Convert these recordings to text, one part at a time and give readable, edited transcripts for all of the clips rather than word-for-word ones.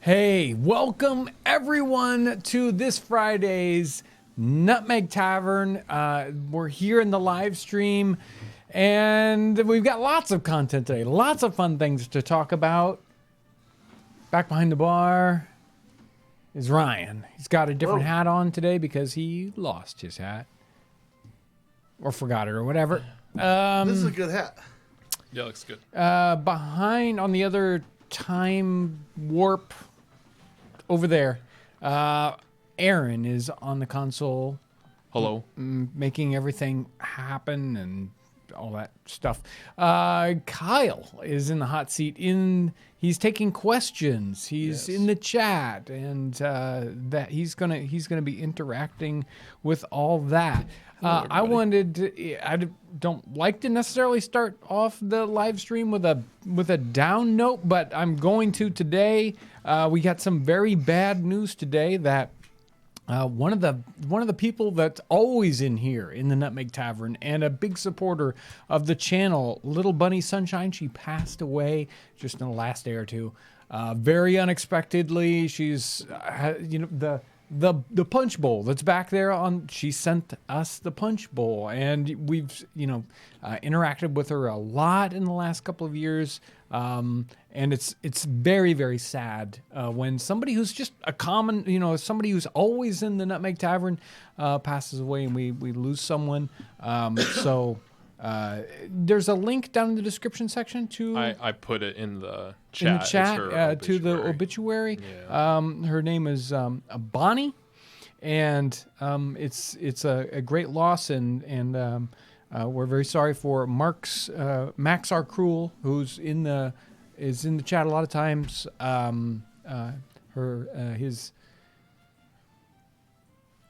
Hey, welcome everyone to this Friday's Nutmeg Tavern. We're here in the live stream, and we've got lots of content today, lots of fun things to talk about. Back behind the bar is Ryan. He's got a different hat on today because he lost his hat. Or forgot it or whatever. This is a good hat. Yeah, looks good. Behind on the other time warp over there, Aaron is on the console. Hello. Making everything happen and all that stuff. Kyle is in the hot seat. He's taking questions. He's in the chat, and that he's gonna be interacting with all that. I don't like to necessarily start off the live stream with a down note, but I'm going to today. We got some very bad news today that one of the people that's always in here in the Nutmeg Tavern and a big supporter of the channel, Little Bunny Sunshine, she passed away just in the last day or two, very unexpectedly. She's the punch bowl that's back there she sent us the punch bowl, and we've interacted with her a lot in the last couple of years, and it's very, very sad when somebody who's just a common, somebody who's always in the Nutmeg Tavern passes away, and we lose someone. There's a link down in the description section to I put it in the chat. To the obituary. Yeah. Her name is Bonnie, and it's a great loss, and we're very sorry for Max R. Cruel, who's in the chat a lot of times. His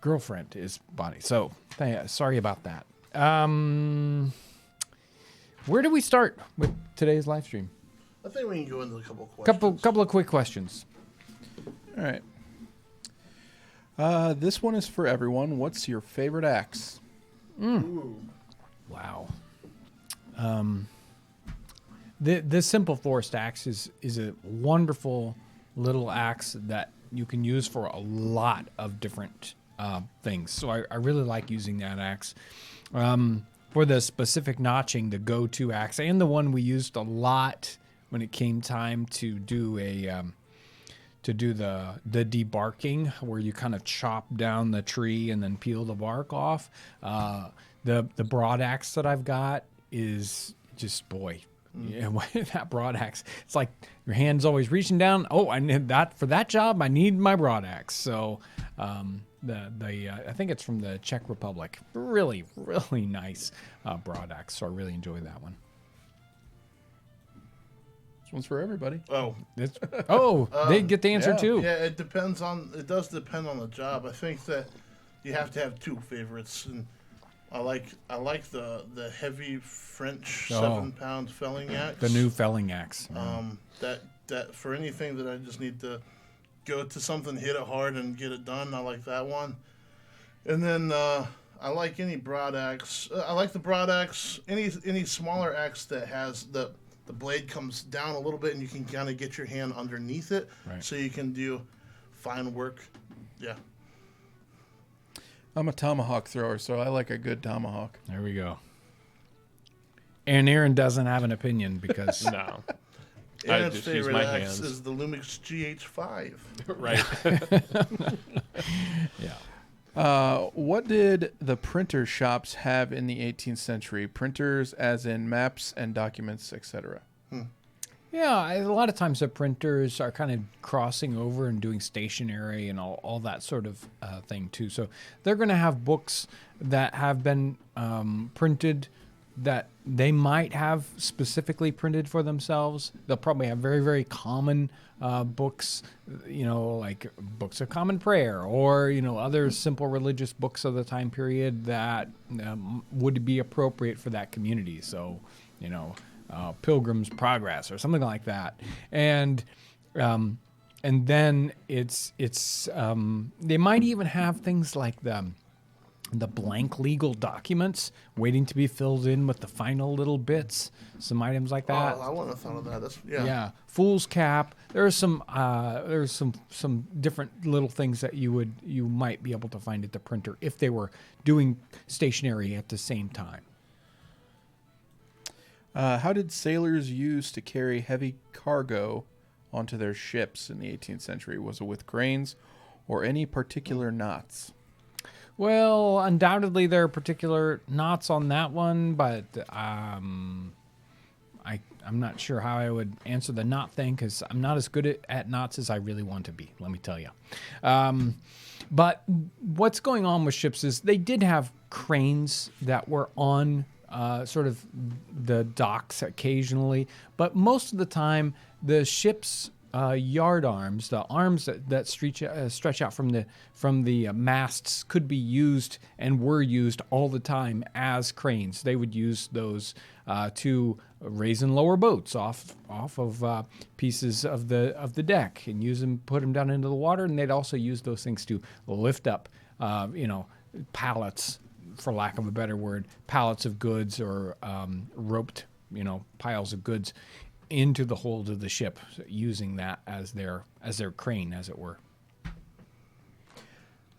girlfriend is Bonnie, so sorry about that. Where do we start with today's live stream? I think we can go into a couple of questions. Couple of quick questions. All right. This one is for everyone. What's your favorite axe? Ooh. Wow. The simple forest axe is a wonderful little axe that you can use for a lot of different things. So I really like using that axe. For the specific notching, the go-to axe, and the one we used a lot when it came time to do the debarking, where you kind of chop down the tree and then peel the bark off. The broad axe that I've got is just, boy, yeah, that broad axe. It's like your hand's always reaching down. Oh, I need that for that job. I need my broad axe. So I think it's from the Czech Republic. Really, really nice broad axe. So I really enjoy that one. This one's for everybody. Oh. They get the answer too. Yeah, it does depend on the job. I think that you have to have two favorites, and I like the heavy French 7-pound felling axe. The new felling axe. That for anything that I just need to go to something, hit it hard, and get it done. I like that one. And then I like any broad axe. I like the broad axe. Any smaller axe that has the blade comes down a little bit, and you can kind of get your hand underneath it, right, so you can do fine work. Yeah. I'm a tomahawk thrower, so I like a good tomahawk. There we go. And Aaron doesn't have an opinion because No. Aaron's just use favorite my axe hands. is the Lumix GH5. Right. yeah. What did the printer shops have in the 18th century? Printers as in maps and documents, etc. Yeah, a lot of times the printers are kind of crossing over and doing stationery and all that sort of thing too. So they're going to have books that have been printed that they might have specifically printed for themselves. They'll probably have very, very common books, like books of common prayer, or, other simple religious books of the time period that would be appropriate for that community. So, Pilgrim's Progress or something like that. And then it's they might even have things like the blank legal documents waiting to be filled in with the final little bits, some items like that. Oh, I wouldn't have thought of that. That's Yeah, fool's cap. There's some different little things that you might be able to find at the printer if they were doing stationery at the same time. How did sailors use to carry heavy cargo onto their ships in the 18th century? Was it with grains or any particular knots? Well, undoubtedly there are particular knots on that one, but I'm not sure how I would answer the knot thing because I'm not as good at knots as I really want to be, let me tell you. But what's going on with ships is they did have cranes that were on sort of the docks occasionally, but most of the time the ship's yard arms, the arms that stretch out from the masts, could be used and were used all the time as cranes. They would use those to raise and lower boats off of pieces of the deck and use them, put them down into the water, and they'd also use those things to lift up, pallets, for lack of a better word, pallets of goods or roped, piles of goods into the hold of the ship, using that as their crane, as it were.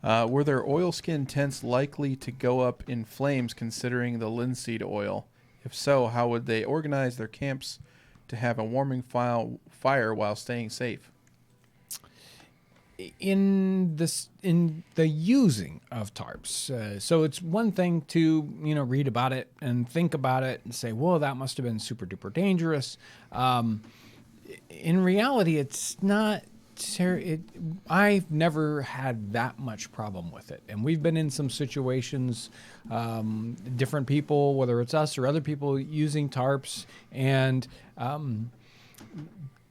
Were their oilskin tents likely to go up in flames considering the linseed oil? If so, how would they organize their camps to have a warming fire while staying safe? In the using of tarps, so it's one thing to read about it and think about it and say, "Whoa, that must have been super duper dangerous." In reality, it's not. I've never had that much problem with it, and we've been in some situations, different people, whether it's us or other people, using tarps, and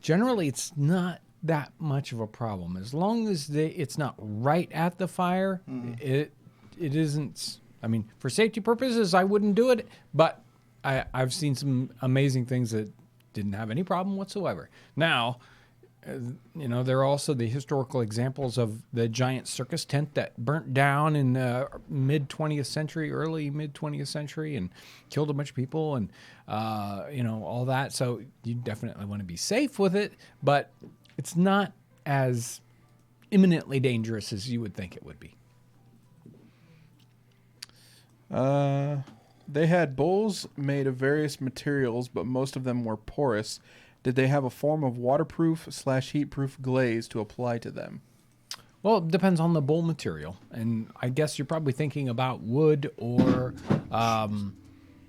generally, it's not that much of a problem as long as it's not right at the fire. It isn't. I mean, for safety purposes, I wouldn't do it, but I've seen some amazing things that didn't have any problem whatsoever. Now, there are also the historical examples of the giant circus tent that burnt down in the mid-20th century, early mid-20th century, and killed a bunch of people, and all that. So you definitely want to be safe with it, but it's not as imminently dangerous as you would think it would be. They had bowls made of various materials, but most of them were porous. Did they have a form of waterproof/heat-proof glaze to apply to them? Well, it depends on the bowl material. And I guess you're probably thinking about wood or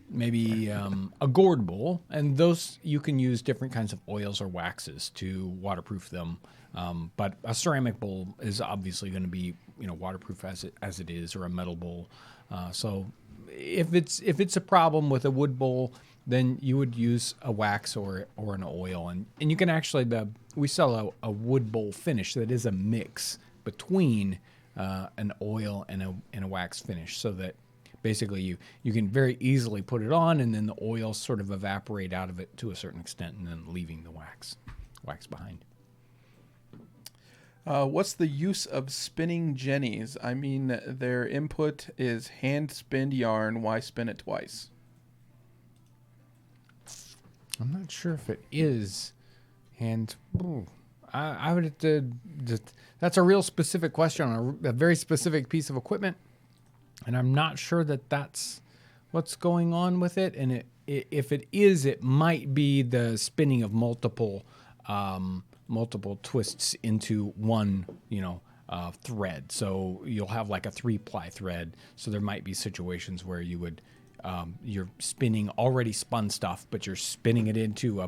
maybe a gourd bowl. And those, you can use different kinds of oils or waxes to waterproof them. But a ceramic bowl is obviously going to be waterproof as it is, or a metal bowl. So if it's a problem with a wood bowl, then you would use a wax or an oil, and you can actually we sell a wood bowl finish that is a mix between an oil and a wax finish, so that basically you can very easily put it on, and then the oils sort of evaporate out of it to a certain extent, and then leaving the wax behind. What's the use of spinning jennies? I mean, their input is hand-spinned yarn. Why spin it twice? I'm not sure if it is hand. I would have to. That's a real specific question on a very specific piece of equipment, and I'm not sure that that's what's going on with it. And if it is, it might be the spinning of multiple twists into one, thread. So you'll have like a 3-ply thread. So there might be situations where you would. You're spinning already spun stuff, but you're spinning it into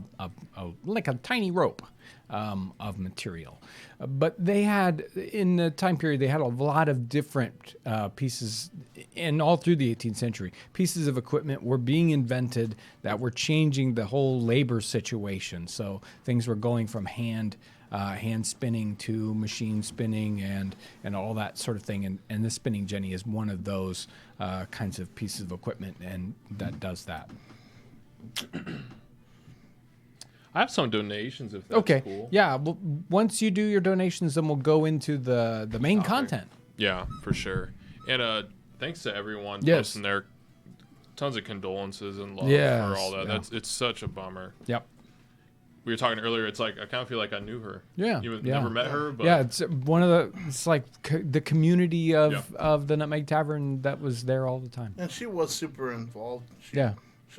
like a tiny rope of material. But they had, in the time period, they had a lot of different pieces, and all through the 18th century, pieces of equipment were being invented that were changing the whole labor situation. So things were going from hand spinning to machine spinning and all that sort of thing. And the spinning jenny is one of those kinds of pieces of equipment, and that does that. I have some donations if that's cool. Yeah. Well, once you do your donations, then we'll go into the main content. Yeah, for sure. And thanks to everyone Yes. posting their tons of condolences and love Yes, for all that. yeah. It's such a bummer. Yep. We were talking earlier. It's like I kind of feel like I knew her. Yeah, You yeah. never met her, but Yeah, it's one of the. It's like the community of the Nutmeg Tavern that was there all the time. And she was super involved. Yeah.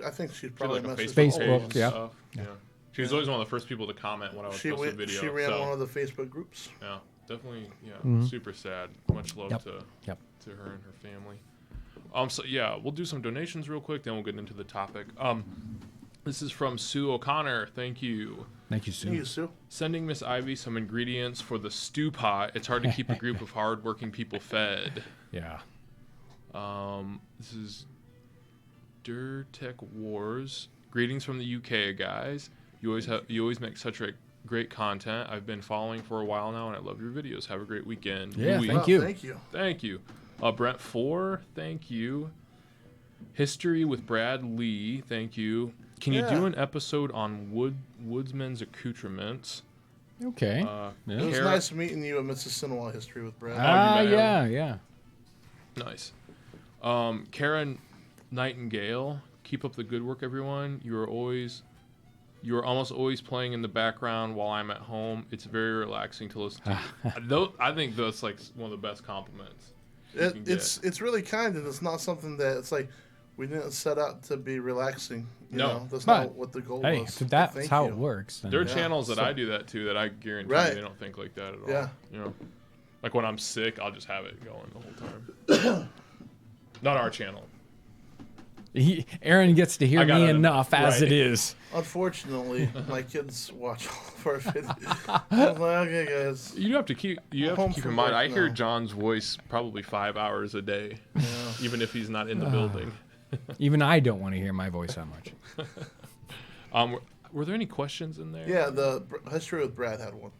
I think she'd she had probably like a messaged Facebook, Facebook, page and yeah. stuff. Yeah. She was always one of the first people to comment when I was She posting videos. She ran so, one of the Facebook groups. yeah, definitely. Yeah, Mhm. super sad. Much love Yep. to Yep. to her and her family. So yeah, we'll do some donations real quick, then we'll get into the topic. This is from Sue O'Connor. Thank you. Thank you, Sue. Thank you, Sue. Sending Miss Ivy some ingredients for the stew pot. It's hard to keep a group of hardworking people fed. Yeah. This is Durtech Wars. Greetings from the UK, guys. You always make such great content. I've been following for a while now, and I love your videos. Have a great weekend. Yeah, Louis. thank you. Thank you. Thank you. Brent 4, thank you. History with Brad Lee, thank you. Can you do an episode on woodsman's accoutrements? Okay. It was Kara- nice meeting you at Mrs. Cinema History with Brad. met him. Yeah. Nice. Karen Nightingale, keep up the good work, everyone. You are almost always playing in the background while I'm at home. It's very relaxing to listen to. I think that's like one of the best compliments. It's really kind, and it's not something that it's like we didn't set out to be relaxing. You know, that's But, not what the goal Hey, was. if that's Thank how you. it works. Then There are channels that I do that to that I guarantee Right. they don't think like that at all. Yeah. You know, like when I'm sick, I'll just have it going the whole time. Not our channel. Aaron gets to hear I got me it. enough as Right. it is. Unfortunately, my kids watch all of our videos. I was like, okay, guys. You have to keep Home in from mind. work I hear now. John's voice probably 5 hours a day, even if he's not in the building. Even I don't want to hear my voice that much. Were there any questions in there? Yeah, the History with Brad had one.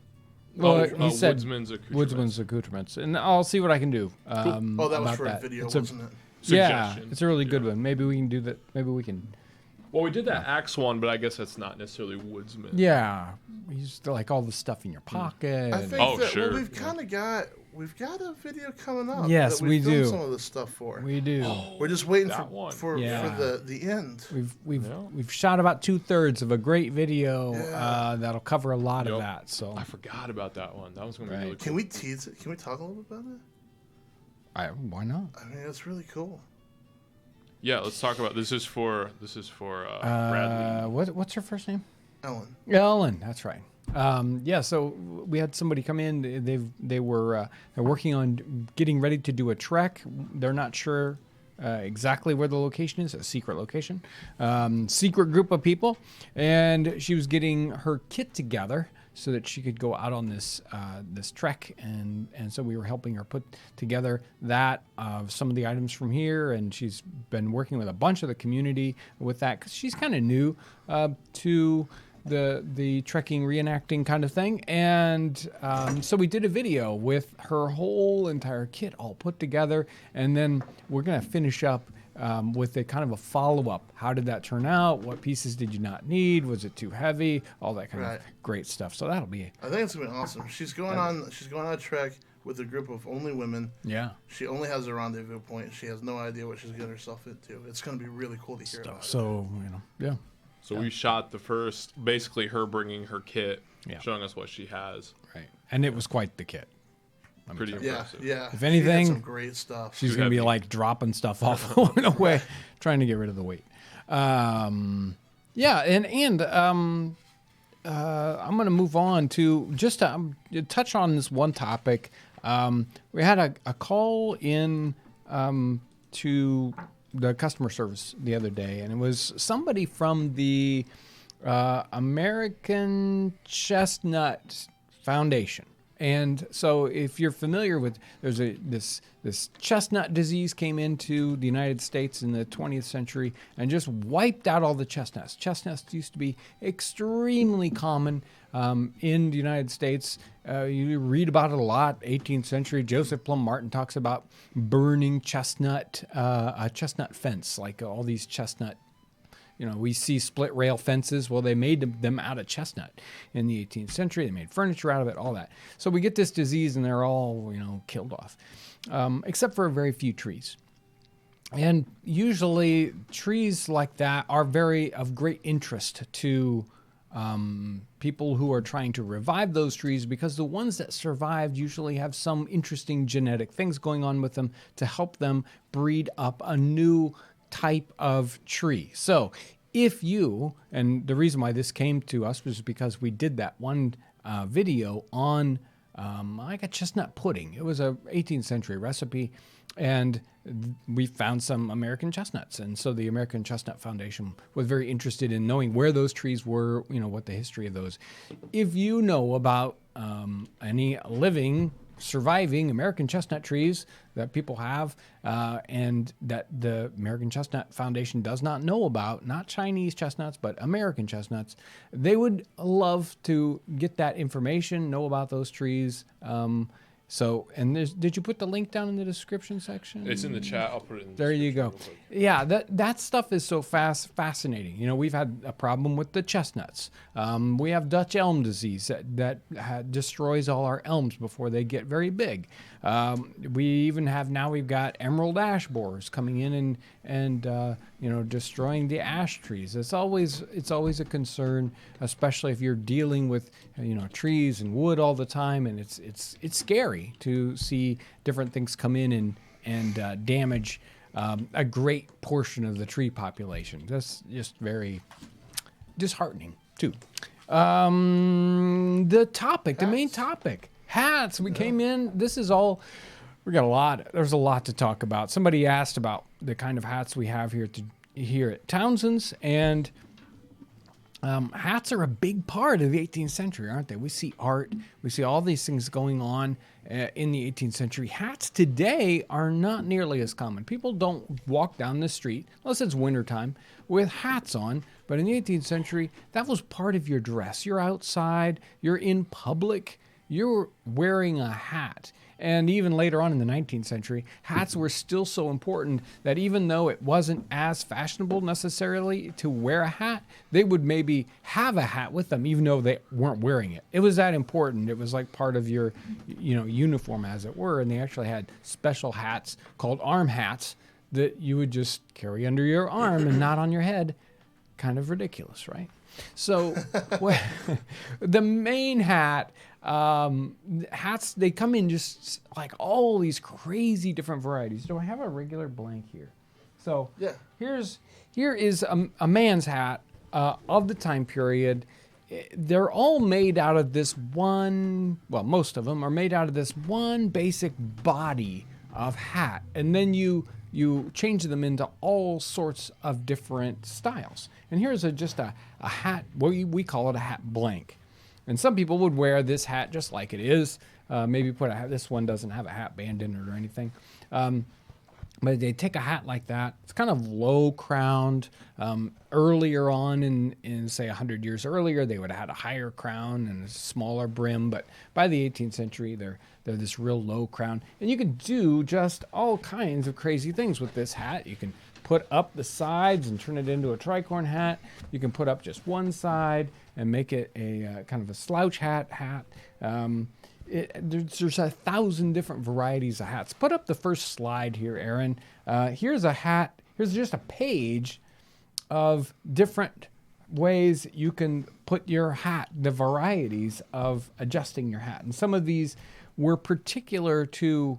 Well, he said Woodsman's accoutrements. Woodsman's accoutrements, and I'll see what I can do. Oh, that was about for a that. video, It's wasn't it? Yeah, Suggestion. it's a really good one. Maybe we can do that. Maybe we can. Well, we did that axe one, but I guess that's not necessarily woodsman. Yeah, he's like all the stuff in your pocket. I think Oh, that sure. we've kind of got a video coming up. Yes, that we filmed do. Some of this stuff for. we do. We're just waiting That one. for Yeah. the end. We've shot about 2/3 of a great video Yeah. that'll cover a lot of Yep. that. So I forgot about that one. That was going to be Right. really cool. Can we tease it? Can we talk a little bit about it? why not? I mean, it's really cool. Yeah, let's talk about this. Is for Bradley. What's her first name? Ellen. Ellen, that's right. Yeah, so we had somebody come in. They're working on getting ready to do a trek. They're not sure exactly where the location is. A secret location, secret group of people, and she was getting her kit together so that she could go out on this trek, and so we were helping her put together that some of the items from here, and she's been working with a bunch of the community with that because she's kind of new to the trekking reenacting kind of thing, and so we did a video with her whole entire kit all put together, and then we're gonna finish up with a kind of a follow-up. How did that turn out? What pieces did you not need? Was it too heavy? All that kind Right. of great stuff. So that'll be I think it's gonna be awesome. She's going on a trek with a group of only women. yeah. She only has a rendezvous point. She has no idea what she's getting herself into. It's gonna be really cool to hear about. So yeah. So we shot the first, basically her bringing her kit, Yeah. showing us what she has. Right. And it was quite the kit. Pretty it. Yeah, impressive. yeah. If She anything, had some great stuff. She's Too gonna be heavy. like dropping stuff off along the way, trying to get rid of the weight. Yeah, and I'm gonna move on to just to touch on this one topic. We had a call in to the customer service the other day, and it was somebody from the American Chestnut Foundation. And so if you're familiar with, there's this chestnut disease came into the United States in the 20th century and just wiped out all the chestnuts. Chestnuts used to be extremely common in the United States. You read about it a lot. 18th century, Joseph Plum Martin talks about burning a chestnut fence, like all these chestnut. We see split rail fences. Well, they made them out of chestnut in the 18th century. They made furniture out of it, all that. So we get this disease, and they're all, killed off, except for a very few trees. And usually trees like that are of great interest to people who are trying to revive those trees, because the ones that survived usually have some interesting genetic things going on with them to help them breed up a new type of tree. So if you, and the reason why this came to us was because we did that one video on like a chestnut pudding. It was a 18th century recipe, and we found some American chestnuts. And so the American Chestnut Foundation was very interested in knowing where those trees were, what the history of those. If you know about any living, surviving American chestnut trees that people have, and that the American Chestnut Foundation does not know about, not Chinese chestnuts, but American chestnuts, they would love to get that information, know about those trees. Did you put the link down in the description section? It's in the chat. I'll put it in the There you go. real quick. Yeah, that stuff is so fascinating. We've had a problem with the chestnuts. We have Dutch elm disease that destroys all our elms before they get very big. We even we've got emerald ash borers coming in and destroying the ash trees. It's always a concern, especially if you're dealing with trees and wood all the time, and it's scary to see different things come in and damage a great portion of the tree population. That's just very disheartening too. The main topic, hats. We came in. This is all. We got a lot. There's a lot to talk about. Somebody asked about the kind of hats we have here at Townsends, and hats are a big part of the 18th century, aren't they? We see art. We see all these things going on in the 18th century. Hats today are not nearly as common. People don't walk down the street, unless it's wintertime, with hats on. But in the 18th century, that was part of your dress. You're outside. You're in public. You're wearing a hat. And even later on in the 19th century, hats were still so important that even though it wasn't as fashionable necessarily to wear a hat, they would maybe have a hat with them even though they weren't wearing it. It was that important. It was like part of your uniform, as it were. And they actually had special hats called arm hats that you would just carry under your arm and not on your head. Kind of ridiculous, right? So the main hat, hats, they come in just like all these crazy different varieties. Do I have a regular blank here? So Yeah. here is a man's hat of the time period. They're all made out of this one, well, most of them are made out of this one basic body of hat. And then you change them into all sorts of different styles. And here's just a hat, we call it a hat blank. And some people would wear this hat just like it is. Maybe put a hat, this one doesn't have a hat band in it or anything. But they take a hat like that. It's kind of low crowned. Earlier on in say 100 years earlier, they would have had a higher crown and a smaller brim. But by the 18th century, they're this real low crown. And you can do just all kinds of crazy things with this hat. You can put up the sides and turn it into a tricorn hat. You can put up just one side and make it a kind of a slouch hat. There's 1,000 different varieties of hats. Put up the first slide here, Aaron. Here's a hat. Here's just a page of different ways you can put your hat, the varieties of adjusting your hat. And some of these were particular to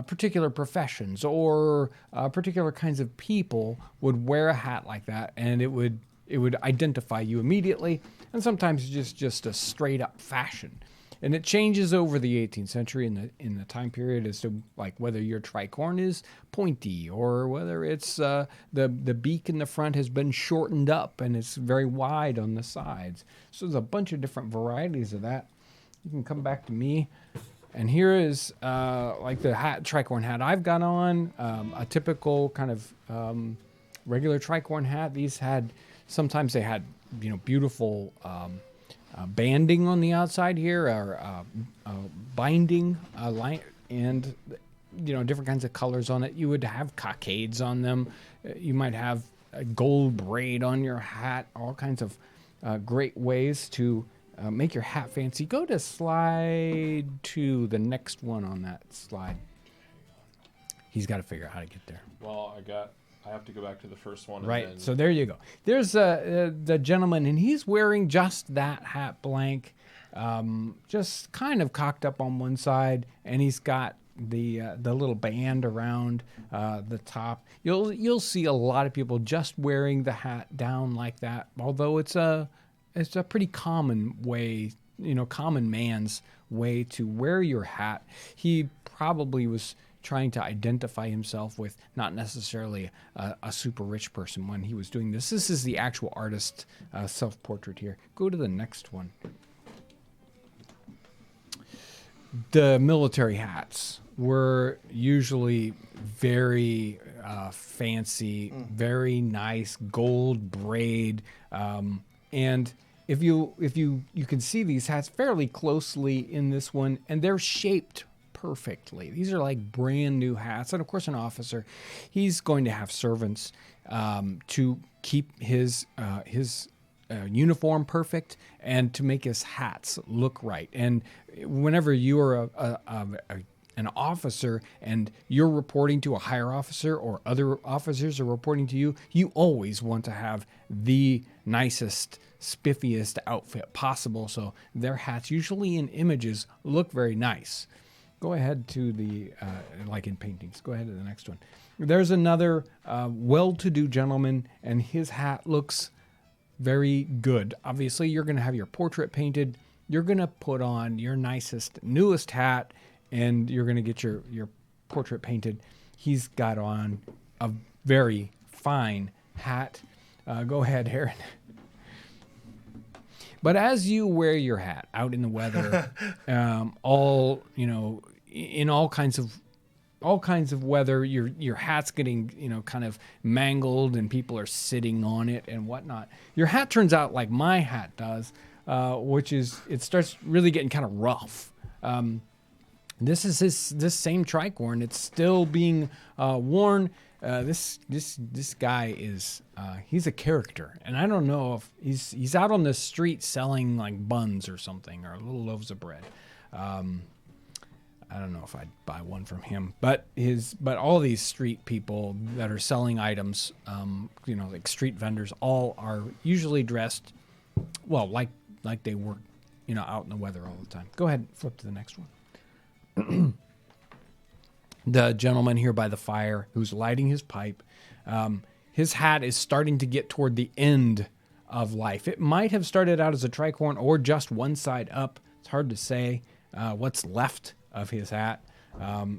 particular professions, or particular kinds of people would wear a hat like that, and it would identify you immediately. And sometimes it's just a straight up fashion. And it changes over the 18th century in the time period as to like whether your tricorn is pointy, or whether it's the beak in the front has been shortened up and it's very wide on the sides. So there's a bunch of different varieties of that. You can come back to me. And here is like the tricorn hat I've got on, a typical kind of regular tricorn hat. Sometimes they had beautiful banding on the outside here, or binding line, and different kinds of colors on it. You would have cockades on them. You might have a gold braid on your hat. All kinds of great ways to make your hat fancy. Go to slide 2, the next one on that slide. he's got to figure out how to get there. Well, I have to go back to the first one. Right. And then, So there you go. There's the gentleman, and he's wearing just that hat blank, just kind of cocked up on one side, and he's got the little band around the top. You'll see a lot of people just wearing the hat down like that, although it's a pretty common way, common man's way to wear your hat. He probably was trying to identify himself with not necessarily a super rich person when he was doing this. This is the actual artist self-portrait here. Go to the next one. The military hats were usually very fancy, very nice gold braid, and if you can see these hats fairly closely in this one, and they're shaped perfectly. These are like brand new hats, and of course, an officer, he's going to have servants to keep his uniform perfect and to make his hats look right. And whenever you are an officer and you're reporting to a higher officer or other officers are reporting to you, you always want to have the nicest, spiffiest outfit possible. So their hats, usually in images, look very nice. Go ahead to the, like in paintings, go ahead to the next one. There's another well-to-do gentleman, and his hat looks very good. Obviously, you're going to have your portrait painted. You're going to put on your nicest, newest hat, and you're going to get your portrait painted. He's got on a very fine hat. Go ahead, Aaron. But as you wear your hat out in the weather, in all kinds of weather, your hat's getting kind of mangled, and people are sitting on it and whatnot. Your hat turns out like my hat does, which is it starts really getting kind of rough. This is this same tricorn. It's still being worn. This guy is he's a character, and I don't know if he's out on the street selling like buns or something, or little loaves of bread. I don't know if I'd buy one from him, but all these street people that are selling items, like street vendors, all are usually dressed, well, like they work, out in the weather all the time. Go ahead, flip to the next one. The gentleman here by the fire who's lighting his pipe, his hat is starting to get toward the end of life. It might have started out as a tricorn or just one side up. It's hard to say what's left of his hat.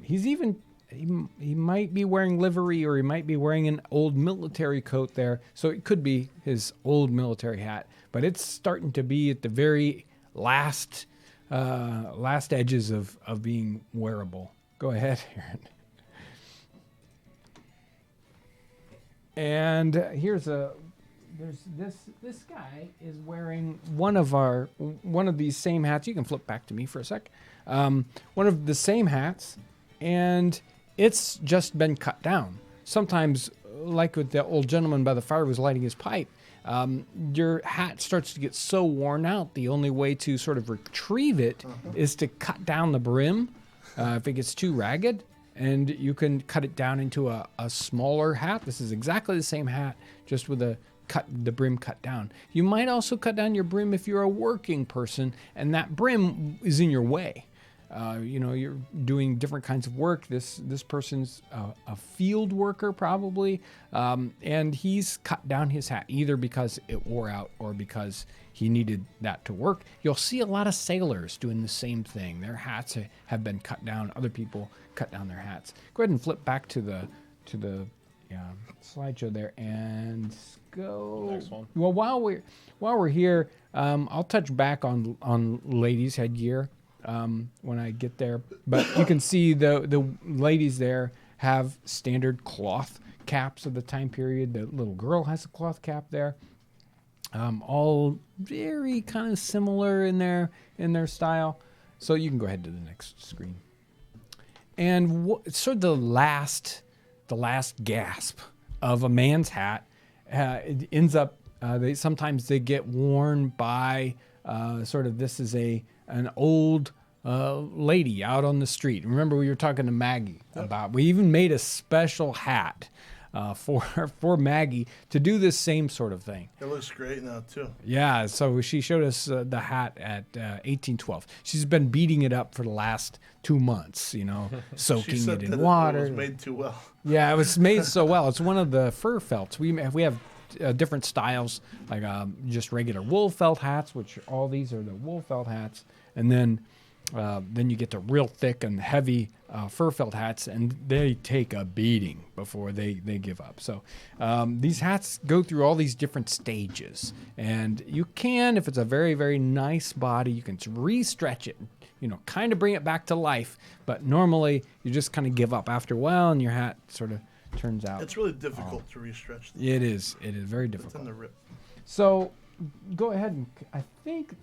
He might be wearing livery, or he might be wearing an old military coat there. So it could be his old military hat, but it's starting to be at the very last edges of being wearable. Go ahead, Aaron. And here's this guy is wearing one of these same hats. You can flip back to me for a sec. One of the same hats, and it's just been cut down. Sometimes, like with the old gentleman by the fire who was lighting his pipe, your hat starts to get so worn out, the only way to sort of retrieve it is to cut down the brim if it gets too ragged, and you can cut it down into a smaller hat. This is exactly the same hat, just with the brim cut down. You might also cut down your brim if you're a working person and that brim is in your way. You're doing different kinds of work. This person's a field worker probably, and he's cut down his hat either because it wore out or because he needed that to work. You'll see a lot of sailors doing the same thing. Their hats have been cut down. Other people cut down their hats. Go ahead and flip back to the slideshow there and go. Next one. Well, while we're here, I'll touch back on ladies' headgear. When I get there, but you can see the ladies there have standard cloth caps of the time period. The little girl has a cloth cap there. All very kind of similar in their style. So you can go ahead to the next screen. And sort of the last gasp of a man's hat it ends up. Sometimes they get worn by sort of this is an old lady out on the street. Remember, we were talking to Maggie about. We even made a special hat for Maggie to do this same sort of thing. It looks great now too. Yeah, so she showed us the hat at 1812. She's been beating it up for the last 2 months, soaking She said it that in water. It was made too well. Yeah, it was made so well. It's one of the fur felts. We have different styles, like just regular wool felt hats, which all these are the wool felt hats, and then you get the real thick and heavy fur felt hats, and they take a beating before they give up. So these hats go through all these different stages, and you can, if it's a very, very nice body, you can re-stretch it, kind of bring it back to life. But normally you just kind of give up after a while, and your hat sort of turns out. It's really difficult to re-stretch. It is very It's difficult. in the rip. So go ahead and I think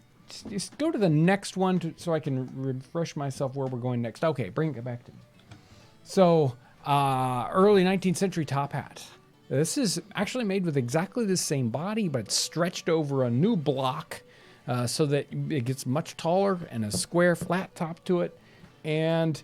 just go to the next one so I can refresh myself where we're going next. Okay, bring it back to me. So early 19th century top hat. This is actually made with exactly the same body, but stretched over a new block so that it gets much taller and a square flat top to it. And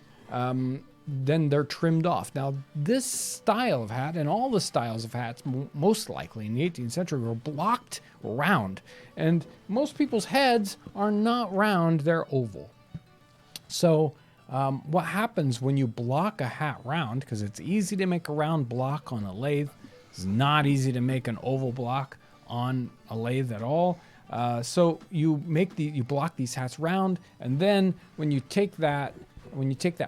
then they're trimmed off. Now, this style of hat and all the styles of hats, most likely in the 18th century, were blocked round. And most people's heads are not round, they're oval. So what happens when you block a hat round, because it's easy to make a round block on a lathe, it's not easy to make an oval block on a lathe at all. So you block these hats round, and then when you take that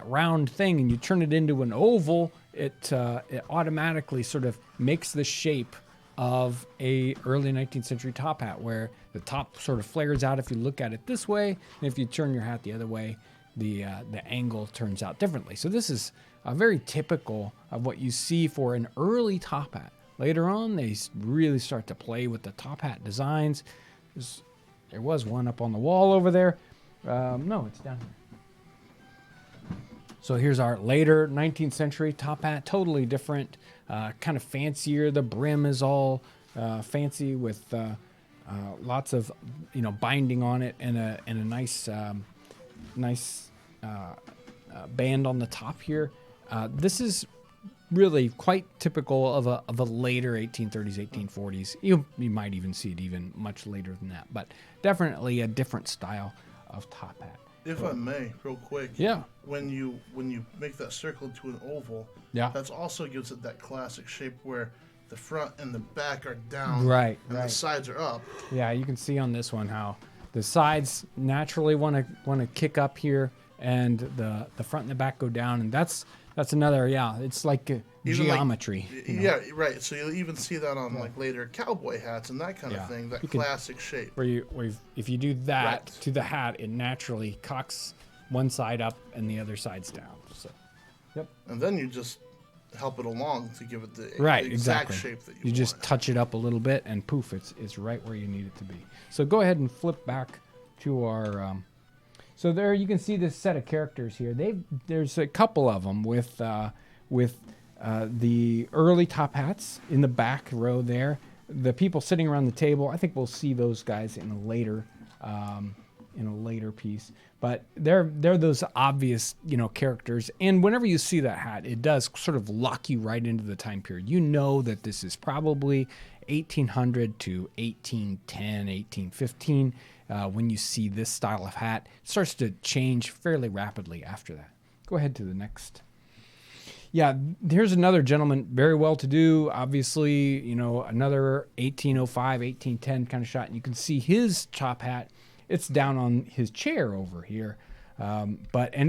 round thing and you turn it into an oval, it automatically sort of makes the shape of a early 19th century top hat, where the top sort of flares out if you look at it this way, and if you turn your hat the other way, the angle turns out differently. So this is very typical of what you see for an early top hat. Later on, they really start to play with the top hat designs. There was one up on the wall over there. No, it's down here. So here's our later 19th century top hat, totally different, kind of fancier. The brim is all fancy with lots of binding on it, and a nice band on the top here. This is really quite typical of a later 1830s, 1840s. You might even see it even much later than that, but definitely a different style of top hat. If I may, real quick. Yeah. When you make that circle into an oval, Yeah. that also gives it that classic shape where the front and the back are down, Right, and right. the sides are up. Yeah, you can see on this one how the sides naturally want to kick up here, and the front and the back go down, and that's another, it's like Even geometry. Yeah, right. So you'll even see that on like later cowboy hats and that kind Yeah. of thing. That You can- classic shape. If you do that Right. to the hat, it naturally cocks one side up and the other side's down. So, And then you just help it along to give it the right, exact exactly. shape that you You just want. touch it up a little bit, and poof, it's right where you need it to be. So go ahead and flip back to our. So there you can see this set of characters here. There's a couple of them with the early top hats in the back row there. The people sitting around the table. I think we'll see those guys in a later piece. But they're those obvious characters. And whenever you see that hat, it does sort of lock you right into the time period. You know that this is probably 1800 to 1810, 1815. When you see this style of hat, it starts to change fairly rapidly after that. Go ahead to the next. Yeah, here's another gentleman, very well-to-do, obviously, another 1805, 1810 kind of shot. And you can see his top hat. It's down on his chair over here. And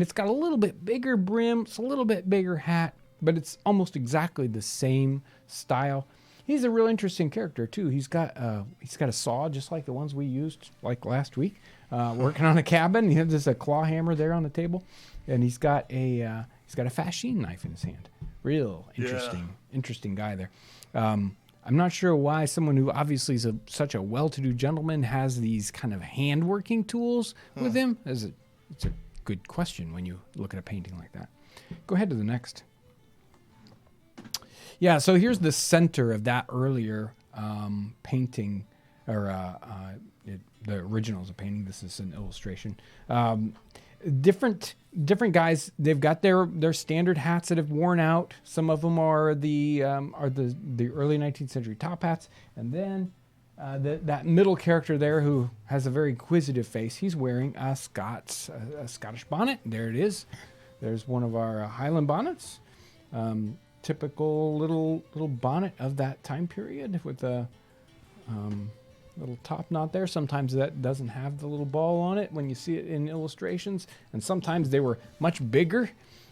it's got a little bit bigger brim. It's a little bit bigger hat, but it's almost exactly the same style. He's a real interesting character too. He's got a saw just like the ones we used like last week, working on a cabin. He has just a claw hammer there on the table, and he's got a fascine knife in his hand. Real interesting guy there. I'm not sure why someone who obviously is such a well-to-do gentleman has these kind of hand-working tools with him. It's a good question when you look at a painting like that. Go ahead to the next. Yeah, so here's the center of that earlier painting, or the original is a painting. This is an illustration. different guys. They've got their standard hats that have worn out. Some of them are the early 19th century top hats, and then that middle character there who has a very inquisitive face. He's wearing a Scottish bonnet. There it is. There's one of our Highland bonnets. Typical little bonnet of that time period with a little top knot there. Sometimes that doesn't have the little ball on it when you see it in illustrations, and sometimes they were much bigger.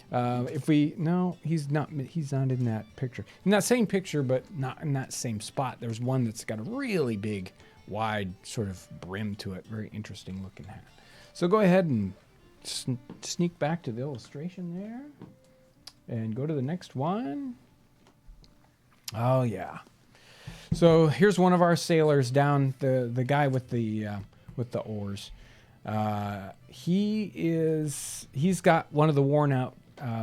He's not in that picture. In that same picture, but not in that same spot. There's one that's got a really big, wide sort of brim to it. Very interesting looking hat. So go ahead and sneak back to the illustration there, and go to the next one. Oh yeah. So here's one of our sailors down, the guy with the oars. He's got one of the worn out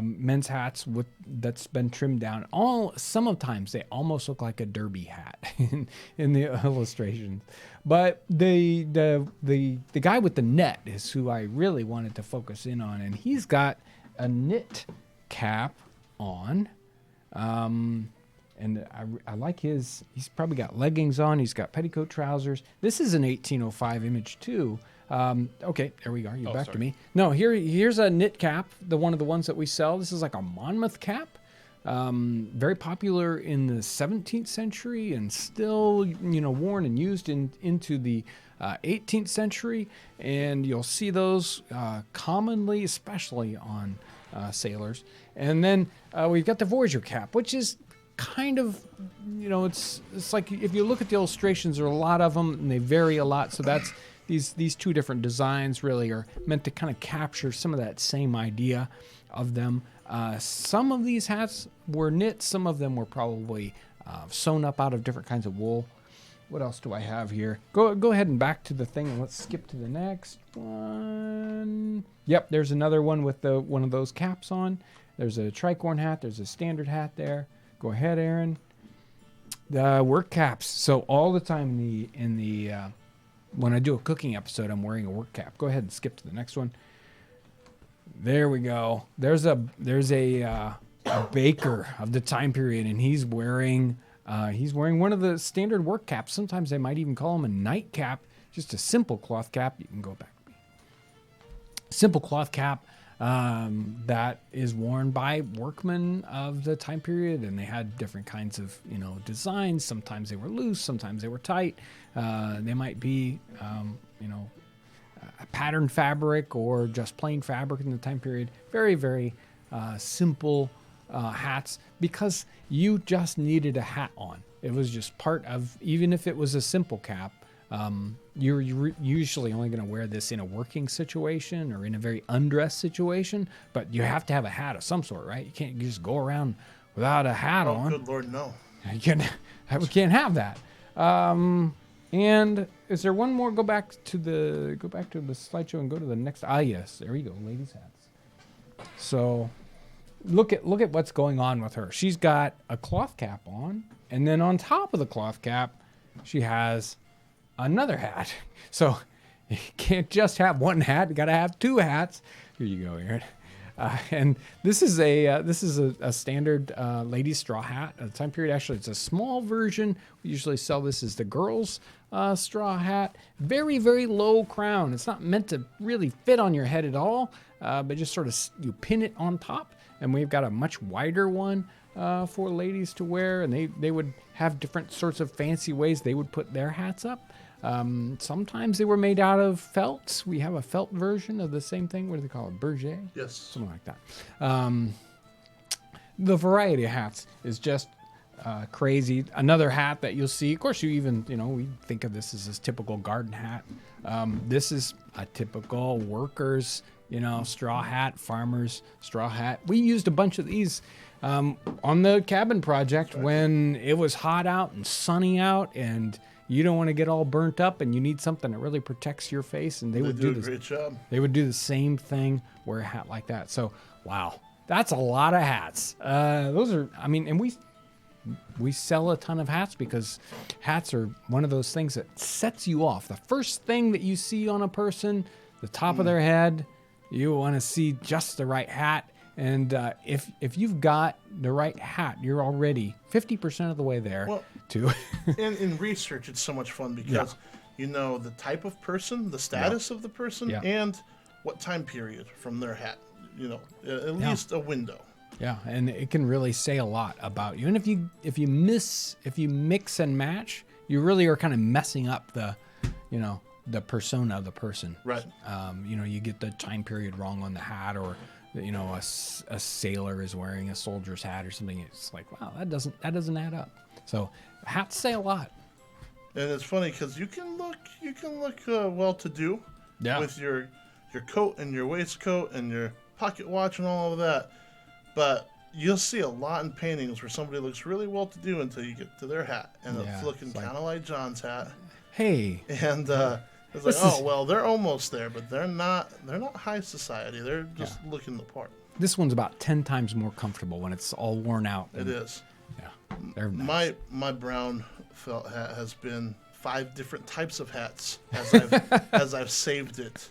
men's hats that's been trimmed down. Sometimes they almost look like a derby hat in the illustrations. But the guy with the net is who I really wanted to focus in on, and he's got a knit cap on. And I like he's probably got leggings on. He's got petticoat trousers. This is an 1805 image too. Okay, there we go. You're back to me. No, here's a knit cap, one of the ones that we sell. This is like a Monmouth cap. Very popular in the 17th century and still, worn and used into the 18th century. And you'll see those commonly, especially on sailors. And then we've got the Voyager cap, which is kind of, it's like if you look at the illustrations, there are a lot of them and they vary a lot. So that's these two different designs really are meant to kind of capture some of that same idea of them. Some of these hats were knit. Some of them were probably sewn up out of different kinds of wool. What else do I have here? Go ahead and back to the thing and let's skip to the next one. Yep, there's another one with one of those caps on. There's a tricorn hat. There's a standard hat there. Go ahead, Aaron. The work caps. So all the time in the when I do a cooking episode, I'm wearing a work cap. Go ahead and skip to the next one. There we go. There's a baker of the time period, and he's wearing one of the standard work caps. Sometimes they might even call him a night cap. Just a simple cloth cap. You can go back. Simple cloth cap. That is worn by workmen of the time period, and they had different kinds of designs. Sometimes they were loose, sometimes they were tight. They might be a patterned fabric or just plain fabric in the time period. Very, very simple hats, because you just needed a hat on. It was just part of, even if it was a simple cap. You're usually only going to wear this in a working situation or in a very undressed situation, but you have to have a hat of some sort, right? You can't just go around without a hat on. Good Lord, no. We can't have that. And is there one more? Go back to the slideshow and go to the next. Yes, there you go, ladies' hats. So look at what's going on with her. She's got a cloth cap on, and then on top of the cloth cap, she has another hat. So you can't just have one hat. You got to have two hats. Here you go, Aaron. And this is a standard ladies' straw hat at the time period. Actually, it's a small version. We usually sell this as the girls' straw hat. Very, very low crown. It's not meant to really fit on your head at all, but just sort of you pin it on top. And we've got a much wider one for ladies to wear, and they would have different sorts of fancy ways they would put their hats up. Sometimes they were made out of felt. We have a felt version of the same thing. What do they call it? Berger? Yes. Something like that. The variety of hats is just crazy. Another hat that you'll see, of course, we think of this as this typical garden hat. This is a typical workers, straw hat, farmer's straw hat. We used a bunch of these on the cabin project when it was hot out and sunny out, and you don't want to get all burnt up, and you need something that really protects your face. And they would do a great job. They would do the same thing, wear a hat like that. So, wow, that's a lot of hats. And we sell a ton of hats because hats are one of those things that sets you off. The first thing that you see on a person, the top of their head, You want to see just the right hat. And if you've got the right hat, you're already 50% of the way there. Well, to in research, it's so much fun because you know the type of person, the status of the person, and what time period from their hat. You know, at least a window. Yeah, and it can really say a lot about you. And if you mix and match, you really are kind of messing up the persona of the person. Right. You get the time period wrong on the hat, or a sailor is wearing a soldier's hat or something. It's like, wow, that doesn't add up. So hats say a lot. And it's funny because you can look well-to-do with your coat and your waistcoat and your pocket watch and all of that, but you'll see a lot in paintings where somebody looks really well-to-do until you get to their hat, and it's looking kind of like John's hat. Hey. And it's like, oh well, they're almost there, but they're not high society. They're just looking the part. This one's about 10 times more comfortable when it's all worn out. It is. Yeah. They're nice. My brown felt hat has been 5 different types of hats as I've saved it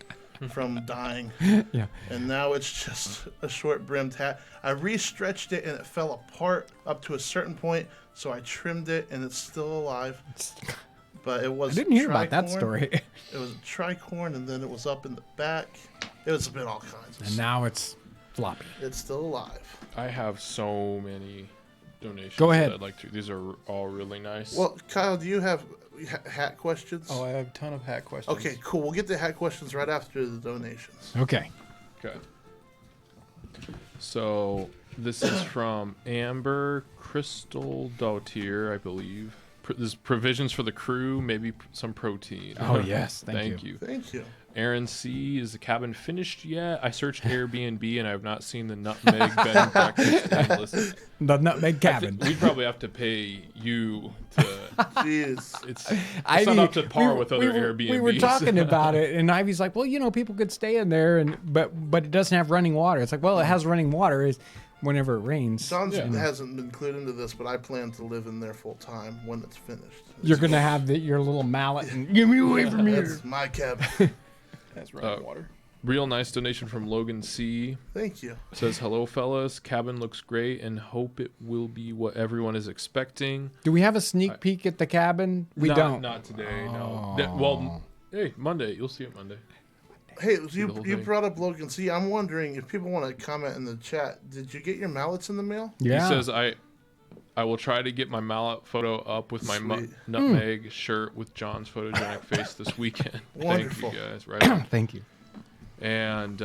from dying. Yeah. And now it's just a short brimmed hat. I restretched it and it fell apart up to a certain point, so I trimmed it and it's still alive. But it was I didn't hear about that story. It was a tricorn, and then it was up in the back. It was been all kinds of And now it's floppy. It's still alive. I have so many donations. Go ahead. I'd like to. These are all really nice. Well, Kyle, do you have hat questions? Oh, I have a ton of hat questions. Okay, cool. We'll get the hat questions right after the donations. Okay. Okay. So this is from Amber Crystal Dautier, I believe. This is provisions for the crew, maybe some protein. Oh, yes. Thank you. Thank you. Aaron C. Is the cabin finished yet? I searched Airbnb and I have not seen the Nutmeg Bed and Breakfast tag listed. The Nutmeg Cabin. We'd probably have to pay you to. Jeez. It's not up to par with other Airbnbs. We were talking about it, and Ivy's like, well, people could stay in there, but it doesn't have running water. It's like, well, it has running water whenever it rains. John's hasn't been clued into this, but I plan to live in there full time when it's finished. You're going to have your little mallet and get me away from here. That's my cabin. Has running water. Real nice donation from Logan C. Thank you. Says, hello, fellas. Cabin looks great and hope it will be what everyone is expecting. Do we have a sneak peek at the cabin? We don't. Not today, no. Well, hey, Monday. You'll see it Monday. Hey, you brought up Logan C. I'm wondering if people want to comment in the chat. Did you get your mallets in the mail? Yeah. He says, I will try to get my mallet photo up with my nutmeg shirt with John's photogenic face this weekend. Wonderful. Thank you, guys. Right on. Thank you. And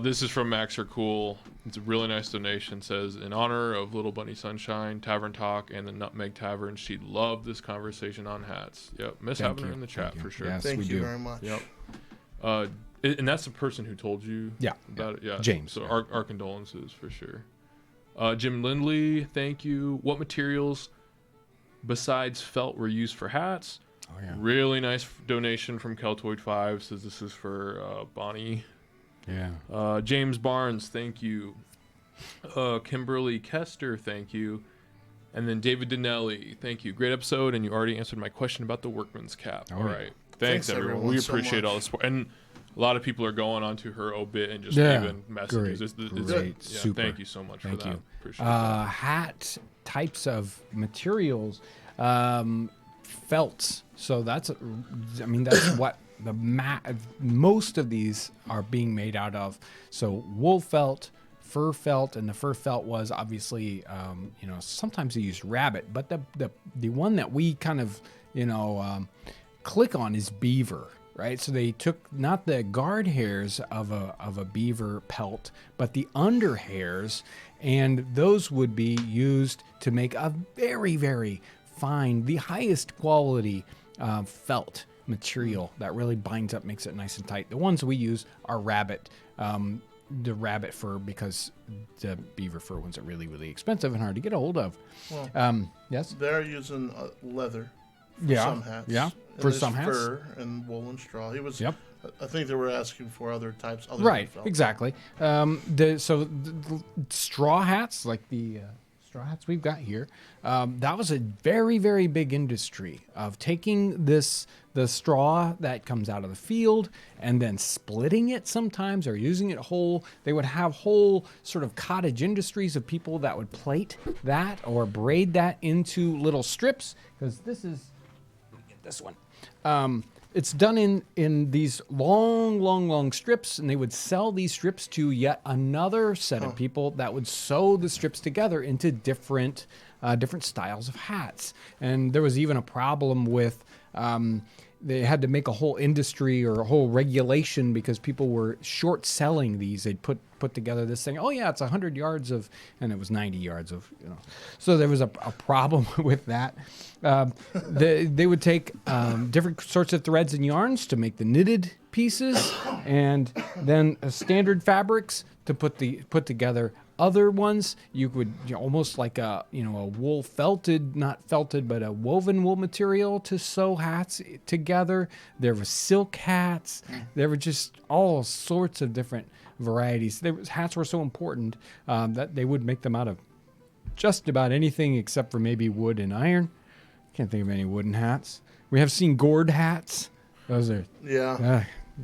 this is from Max Are Cool. It's a really nice donation. Says, in honor of Little Bunny Sunshine, Tavern Talk, and the Nutmeg Tavern, she'd love this conversation on hats. Yep. Miss having her in the chat for sure. Yes, Thank we you do. very much. Yep. And that's the person who told you about it? Yeah. James. So our condolences for sure. Jim Lindley, thank you. What materials besides felt were used for hats? Oh, yeah. Really nice donation from Keltoid 5. Says this is for Bonnie. Yeah. James Barnes, thank you. Kimberly Kester, thank you. And then David Dinelli, thank you. Great episode, and you already answered my question about the workman's cap. All right. Thanks everyone. We appreciate all the support. And a lot of people are going onto her obit and just leaving messages. Great. Super. Thank you so much for that. Appreciate that. Hat types of materials, felts. So that's what most of these are being made out of. So wool felt, fur felt, and the fur felt was obviously, sometimes they use rabbit, but the one that we kind of, click on is beaver. Right, so they took not the guard hairs of a beaver pelt, but the under hairs, and those would be used to make a very, very fine, the highest quality felt material that really binds up, makes it nice and tight. The ones we use are rabbit, the rabbit fur, because the beaver fur ones are really, really expensive and hard to get a hold of. Well, yes, they're using leather. For some hats. Yeah, for some hats. Fur and wool and straw. He was. Yep. I think they were asking for other types. Right, exactly. The straw hats, like the straw hats we've got here, that was a very, very big industry of taking this the straw that comes out of the field and then splitting it sometimes or using it whole. They would have whole sort of cottage industries of people that would plait that or braid that into little strips, because this is, let me get this one. It's done in these long strips, and they would sell these strips to yet another set of people that would sew the strips together into different styles of hats. And there was even a problem with they had to make a whole industry or a whole regulation because people were short selling these. They'd put together this thing. Oh yeah, it's 100 yards of, and it was 90 yards of, So there was a problem with that. They would take different sorts of threads and yarns to make the knitted pieces, and then standard fabrics to put together other ones. You would almost like a wool felted, not felted, but a woven wool material to sew hats together. There was silk hats. There were just all sorts of different varieties. Hats were so important that they would make them out of just about anything except for maybe wood and iron. Can't think of any wooden hats. We have seen gourd hats. Those are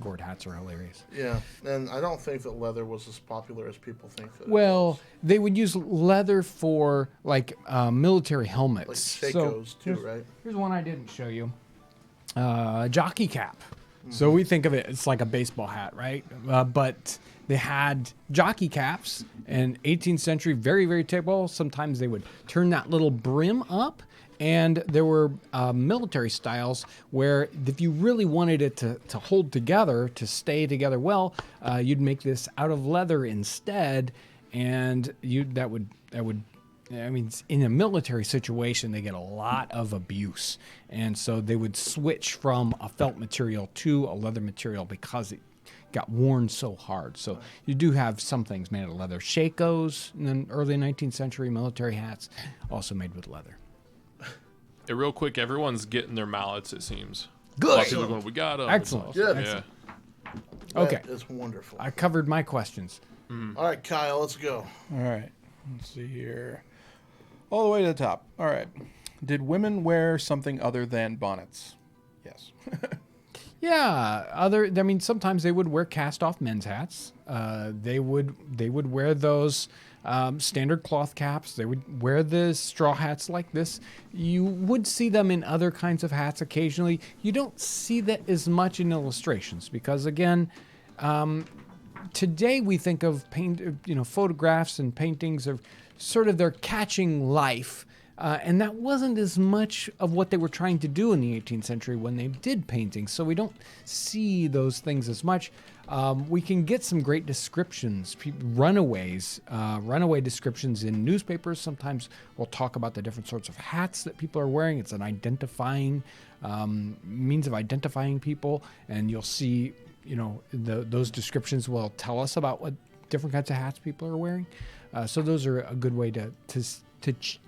gourd hats are hilarious. Yeah, and I don't think that leather was as popular as people think that. Well, they would use leather for like military helmets. Like Seikos too, right? Here's one I didn't show you. Jockey cap. So we think of it, it's like a baseball hat, right? But they had jockey caps in 18th century, very, very typical. Sometimes they would turn that little brim up. And there were military styles where if you really wanted it to hold together, to stay together well, you'd make this out of leather instead. And that would I mean, in a military situation, they get a lot of abuse. And so they would switch from a felt material to a leather material because it got worn so hard. So you do have some things made of leather. Seikos in the early 19th century, military hats, also made with leather. Hey, real quick, everyone's getting their mallets, it seems. Good. A lot of people are going, we got them. Excellent. Good. Yeah. Okay. It's wonderful. I covered my questions. All right, Kyle, let's go. All right. Let's see here. All the way to the top. All right. Did women wear something other than bonnets? Yes. Yeah. Sometimes they would wear cast-off men's hats. They would wear those standard cloth caps. They would wear the straw hats like this. You would see them in other kinds of hats occasionally. You don't see that as much in illustrations because, again, today we think of photographs and paintings of sort of they're catching life. And that wasn't as much of what they were trying to do in the 18th century when they did paintings. So we don't see those things as much. We can get some great descriptions, runaway descriptions in newspapers. Sometimes we'll talk about the different sorts of hats that people are wearing. It's an identifying means of identifying people. And you'll see, those descriptions will tell us about what different kinds of hats people are wearing. So those are a good way to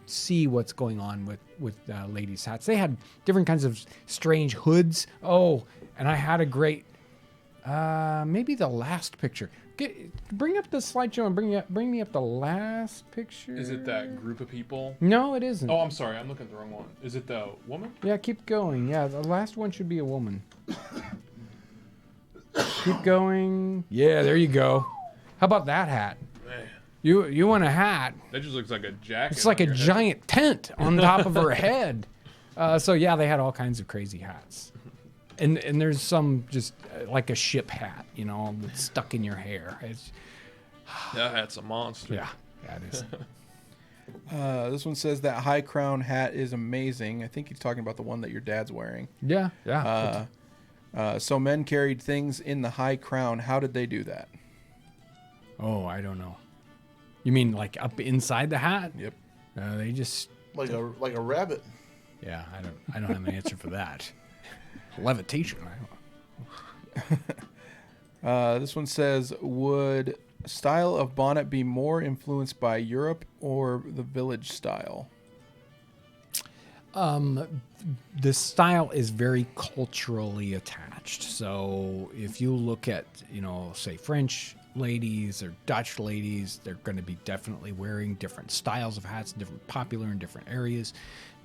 see what's going on with ladies' hats. They had different kinds of strange hoods. Oh, and I had a great, maybe the last picture. Bring up the slideshow and bring me up the last picture. Is it that group of people? No, it isn't. Oh, I'm sorry. I'm looking at the wrong one. Is it the woman? Yeah, keep going. Yeah, the last one should be a woman. Keep going. Yeah, there you go. How about that hat? Man. You want a hat? That just looks like a jacket. It's like a giant tent on top of her head. So yeah, they had all kinds of crazy hats, and there's some just like a ship hat, that's stuck in your hair. That hat's a monster. Yeah, it is. This one says that high crown hat is amazing. I think he's talking about the one that your dad's wearing. Yeah. So men carried things in the high crown. How did they do that? Oh, I don't know. You mean like up inside the hat? Yep. They just like a rabbit. Yeah, I don't have an answer for that. Levitation. I don't. This one says, would style of bonnet be more influenced by Europe or the village style? The style is very culturally attached. So if you look at, say French, ladies or Dutch ladies. They're going to be definitely wearing different styles of hats, different popular in different areas.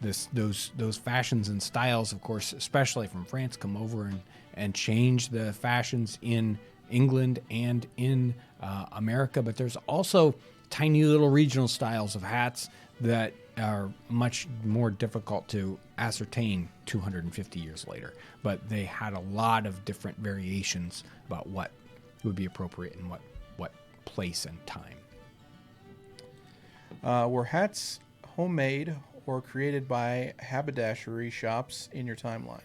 Those fashions and styles, of course, especially from France, come over and change the fashions in England and in America. But there's also tiny little regional styles of hats that are much more difficult to ascertain 250 years later. But they had a lot of different variations about what would be appropriate in what place and time. Were hats homemade or created by haberdashery shops in your timeline?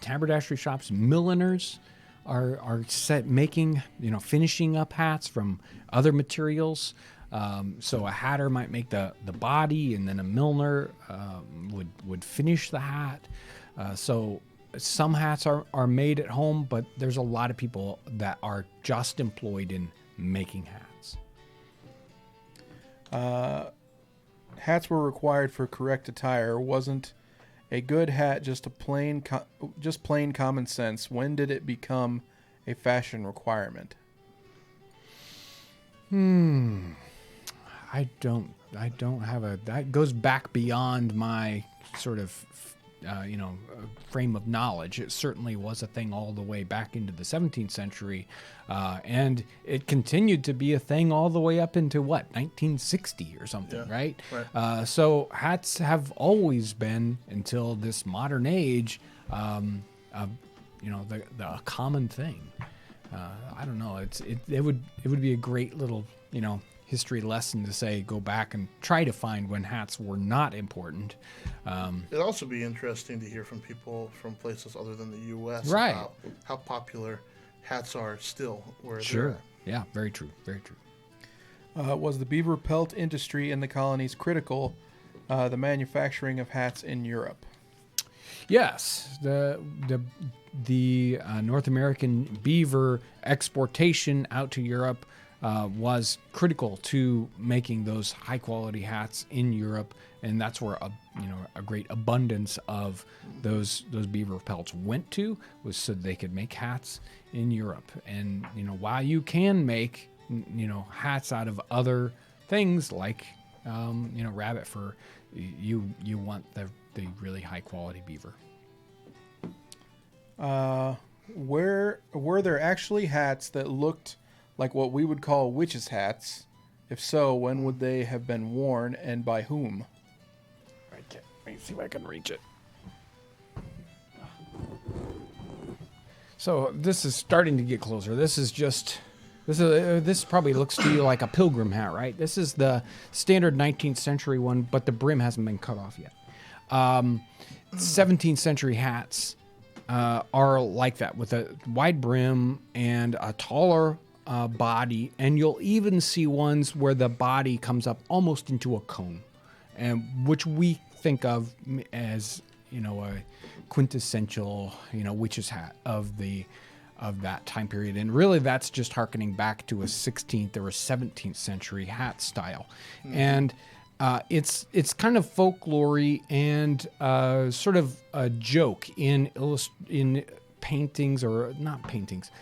Haberdashery shops, milliners are making, finishing up hats from other materials. So a hatter might make the body, and then a milliner would finish the hat. So some hats are made at home, but there's a lot of people that are just employed in making hats. Hats were required for correct attire. Wasn't a good hat just plain common sense? When did it become a fashion requirement? I don't have that goes back beyond my sort of frame of knowledge. It certainly was a thing all the way back into the 17th century, and it continued to be a thing all the way up into 1960 or something, right? So hats have always been, until this modern age, the common thing. I don't know. It would be a great little history lesson to say, go back and try to find when hats were not important. It'd also be interesting to hear from people from places other than the U.S. Right. about how popular hats are still where Sure. they're at. Yeah, very true. Very true. Was the beaver pelt industry in the colonies critical the manufacturing of hats in Europe? Yes, the North American beaver exportation out to Europe was critical to making those high quality hats in Europe, and that's where a great abundance of those beaver pelts went to, was so they could make hats in Europe. And while you can make hats out of other things like rabbit fur, you want the really high quality beaver. Were there actually hats that looked like what we would call witches' hats? If so, when would they have been worn and by whom? Let me see if I can reach it. So this is starting to get closer. This probably looks to you like a pilgrim hat, right? This is the standard 19th century one, but the brim hasn't been cut off yet. 17th century hats are like that, with a wide brim and a taller body, and you'll even see ones where the body comes up almost into a cone, and which we think of as a quintessential witch's hat of that time period. And really that's just harkening back to a 16th or a 17th century hat style. And it's kind of folklore-y and sort of a joke in paintings, or not paintings,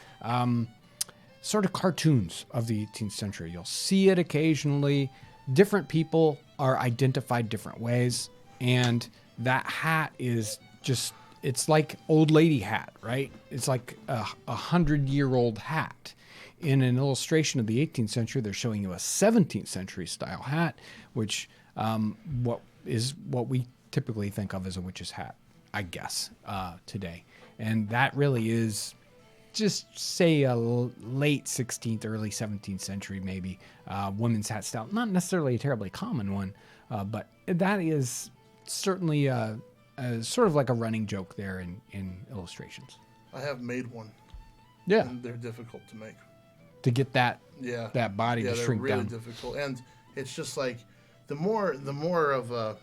sort of cartoons of the 18th century. You'll see it occasionally. Different people are identified different ways, and that hat is just, it's like old lady hat, right? It's like a 100-year-old hat. In an illustration of the 18th century, they're showing you a 17th century style hat, which what we typically think of as a witch's hat, I guess, today. And that really is just, say, a late 16th, early 17th century, maybe, women's hat style. Not necessarily a terribly common one, but that is certainly sort of like a running joke there in illustrations. I have made one. Yeah. And they're difficult to make. To get that body to they're shrink really down. difficult. And it's just like the more of a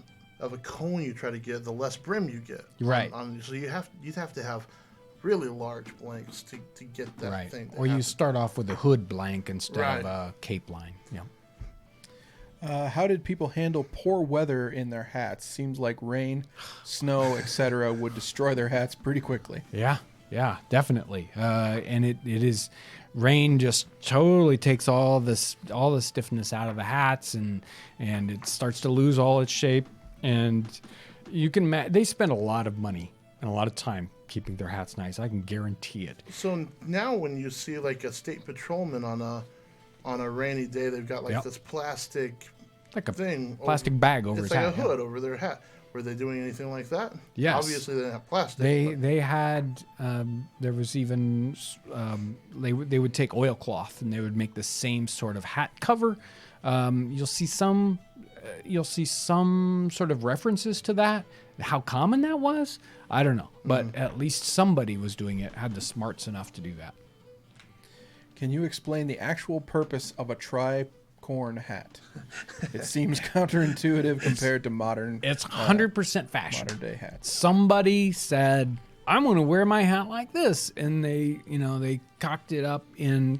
cone you try to get, the less brim you get. Right. So you'd have to have really large blanks to get that thing. Or you start off with a hood blank instead of a cape line. Yeah. How did people handle poor weather in their hats? Seems like rain, snow, etc. would destroy their hats pretty quickly. Yeah. Yeah, definitely. And it is rain just totally takes all the stiffness out of the hats, and it starts to lose all its shape. And you can they spend a lot of money and a lot of time keeping their hats nice. I can guarantee it. So now when you see like a state patrolman on a rainy day, they've got like Yep. this plastic Like a thing, plastic bag over it's his like hat. a hood over their hat. Were they doing anything like that? Yes. Obviously, they didn't have plastic. They had there was even they would take oilcloth and they would make the same sort of hat cover. You'll see some sort of references to that. How common that was, I don't know, but at least somebody was doing it. Had the smarts enough to do that. Can you explain the actual purpose of a tricorn hat? It seems counterintuitive compared to modern. It's 100% fashion. Modern day hats. Somebody said, I'm going to wear my hat like this. And they cocked it up in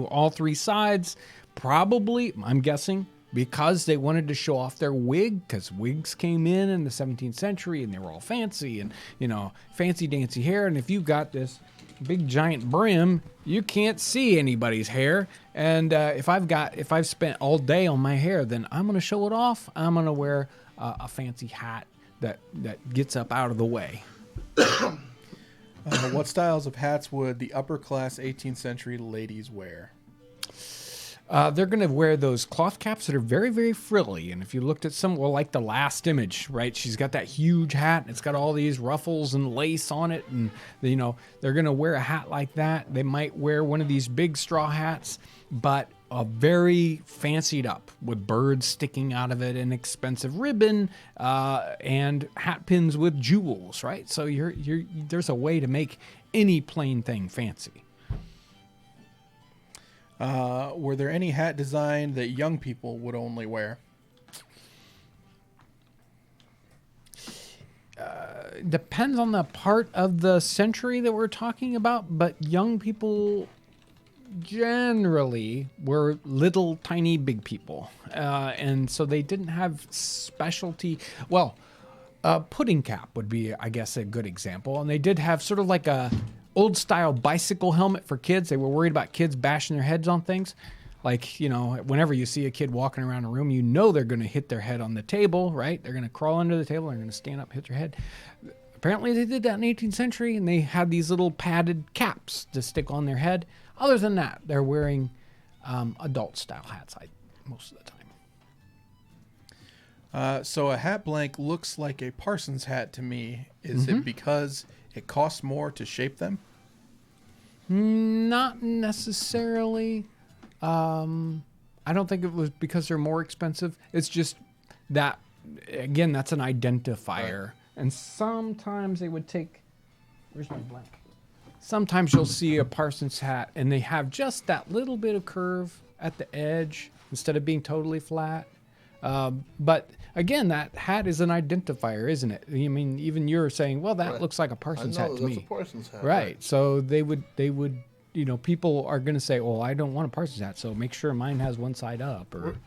all three sides. Probably, I'm guessing, because they wanted to show off their wig, because wigs came in the 17th century and they were all fancy and, fancy dancy hair. And if you've got this big giant brim, you can't see anybody's hair. And if I've spent all day on my hair, then I'm going to show it off. I'm going to wear a fancy hat that gets up out of the way. What styles of hats would the upper class 18th century ladies wear? They're going to wear those cloth caps that are very, very frilly. And if you looked at like the last image, right? She's got that huge hat. And it's got all these ruffles and lace on it. And, they're going to wear a hat like that. They might wear one of these big straw hats, but very fancied up with birds sticking out of it and expensive ribbon and hat pins with jewels, right? So there's a way to make any plain thing fancy. Were there any hat design that young people would only wear? Depends on the part of the century that we're talking about, but young people generally were little tiny big people, and so they didn't have specialty. Well, pudding cap would be, I guess, a good example, and they did have sort of like a old style bicycle helmet for kids. They were worried about kids bashing their heads on things. Like, whenever you see a kid walking around a room, they're going to hit their head on the table, right? They're going to crawl under the table. They're going to stand up, hit their head. Apparently they did that in the 18th century, and they had these little padded caps to stick on their head. Other than that, they're wearing adult style hats most of the time. So a hat blank looks like a parson's hat to me. Is it because it costs more to shape them? Not necessarily. I don't think it was because they're more expensive. It's just that, again, that's an identifier. Right. And sometimes they would take... Where's my blank? Sometimes you'll see a parson's hat, and they have just that little bit of curve at the edge instead of being totally flat. But again, that hat is an identifier, isn't it? I mean, even you're saying, well, that looks like a parson's hat to me. That's a parson's hat. Right. So they would, people are going to say, well, I don't want a parson's hat, so make sure mine has one side up or,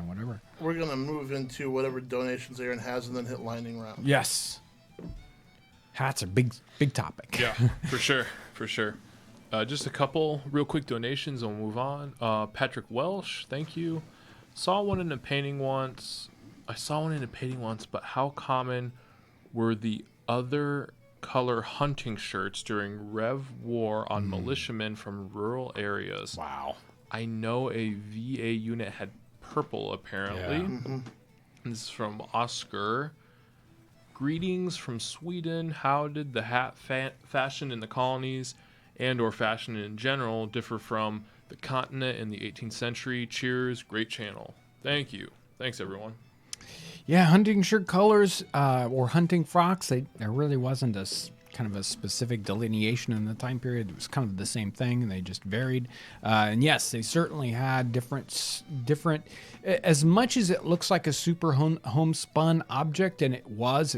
whatever. We're going to move into whatever donations Aaron has and then hit lightning round. Yes. Hats are big topic. Yeah, for sure. Just a couple real quick donations and we'll move on. Patrick Welsh, thank you. I saw one in a painting once, but how common were the other color hunting shirts during Rev War on militiamen from rural areas? Wow. I know a VA unit had purple, apparently. Yeah. This is from Oscar. Greetings from Sweden. How did the hat fashion in the colonies and or fashion in general differ from the continent in the 18th century? Cheers. Great channel. Thank you. Thanks, everyone. Yeah, hunting shirt colors or hunting frocks, there really wasn't kind of a specific delineation in the time period. It was kind of the same thing, and they just varied. And yes, they certainly had different. As much as it looks like a super homespun object, and it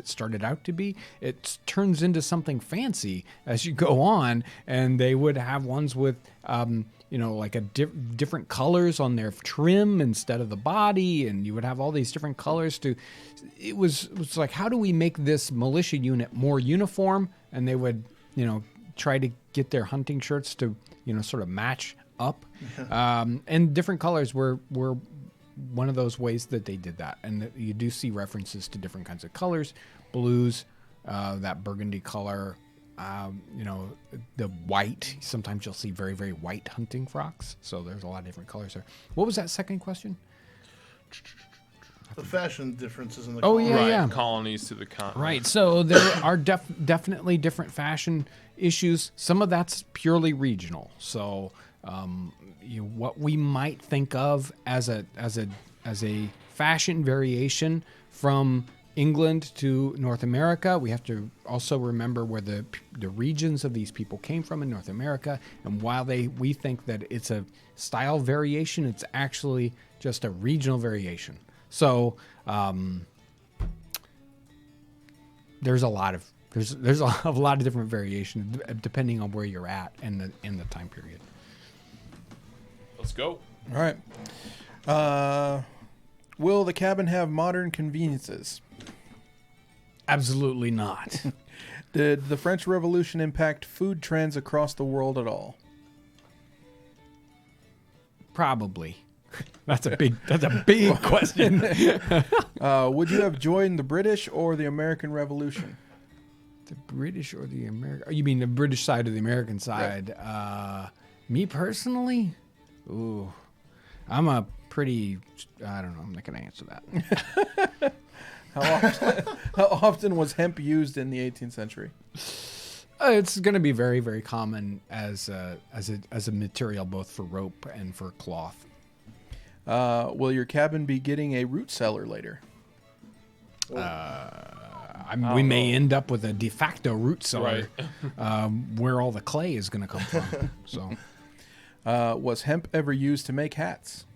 started out to be, it turns into something fancy as you go on. And they would have ones with, like different colors on their trim instead of the body, and you would have all these different colors it was like, how do we make this militia unit more uniform? And they would, try to get their hunting shirts to, sort of match up. And different colors were one of those ways that they did that. And you do see references to different kinds of colors, blues, that burgundy color, the white. Sometimes you'll see very, very white hunting frocks. So there's a lot of different colors there. What was that second question? The fashion differences in the colonies to the continent. Right. So there are definitely different fashion issues. Some of that's purely regional. So what we might think of as a fashion variation from England to North America, we have to also remember where the regions of these people came from in North America. And while we think that it's a style variation, it's actually just a regional variation. So there's a lot of different variations depending on where you're at in the time period. Let's go. All right. Will the cabin have modern conveniences? Absolutely not. Did the French Revolution impact food trends across the world at all? Probably. That's a big question. Would you have joined the British or the American Revolution? The British or the American? You mean the British side or the American side? Right. Me personally? Ooh. I'm a pretty... I don't know. I'm not going to answer that. How often was hemp used in the 18th century? It's going to be very, very common as a material both for rope and for cloth. Will your cabin be getting a root cellar later? We may end up with a de facto root cellar, where all the clay is going to come from. So, was hemp ever used to make hats?